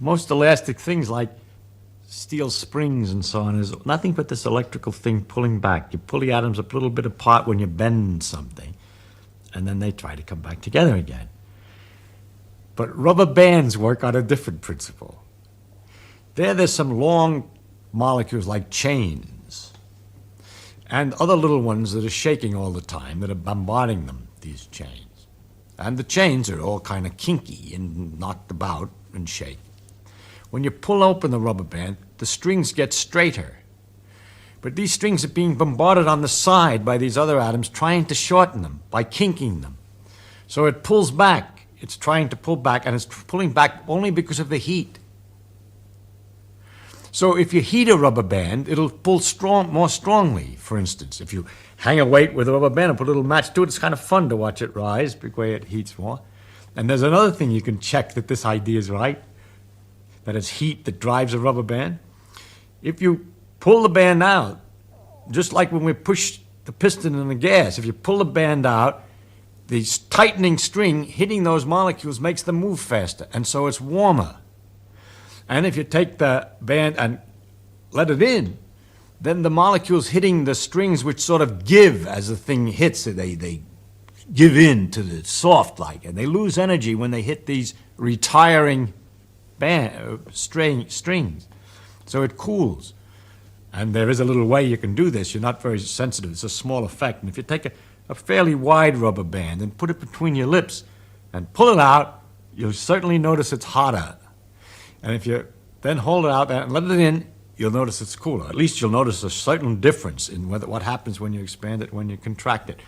Most elastic things like steel springs and so on is nothing but this electrical thing pulling back. You pull the atoms a little bit apart when you bend something, and then they try to come back together again. But rubber bands work on a different principle. There's some long molecules like chains and other little ones that are shaking all the time that are bombarding them, these chains. And the chains are all kind of kinky and knocked about and shake. When you pull open the rubber band, the strings get straighter. But these strings are being bombarded on the side by these other atoms trying to shorten them by kinking them. So it pulls back. It's trying to pull back, and it's pulling back only because of the heat. So if you heat a rubber band, it'll pull more strongly, for instance. If you hang a weight with a rubber band and put a little match to it, it's kind of fun to watch it rise because it heats more. And there's another thing you can check that this idea is right, that it's heat that drives a rubber band. If you pull the band out, just like when we push the piston in the gas, if you pull the band out, the tightening string hitting those molecules makes them move faster, and so it's warmer. And if you take the band and let it in, then the molecules hitting the strings, which sort of give as the thing hits, they give in to the soft like, and they lose energy when they hit these retiring strings. So it cools. And there is a little way you can do this. You're not very sensitive. It's a small effect. And if you take a fairly wide rubber band and put it between your lips and pull it out, you'll certainly notice it's hotter. And if you then hold it out and let it in, you'll notice it's cooler. At least you'll notice a certain difference in what happens when you expand it, when you contract it.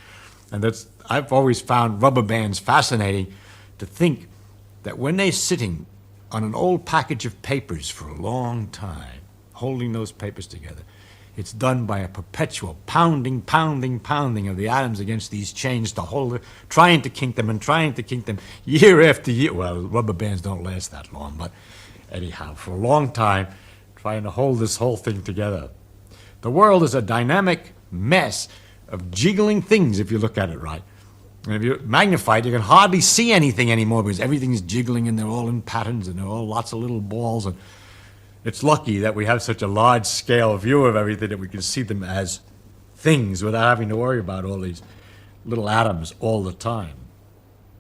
And I've always found rubber bands fascinating to think that when they're sitting on an old package of papers for a long time, holding those papers together, it's done by a perpetual pounding of the atoms against these chains to hold it, trying to kink them year after year. Well, rubber bands don't last that long, but anyhow, for a long time, trying to hold this whole thing together. The world is a dynamic mess of jiggling things if you look at it right. And if you magnify it, you can hardly see anything anymore because everything's jiggling and they're all in patterns and they're all lots of little balls. And it's lucky that we have such a large-scale view of everything that we can see them as things without having to worry about all these little atoms all the time.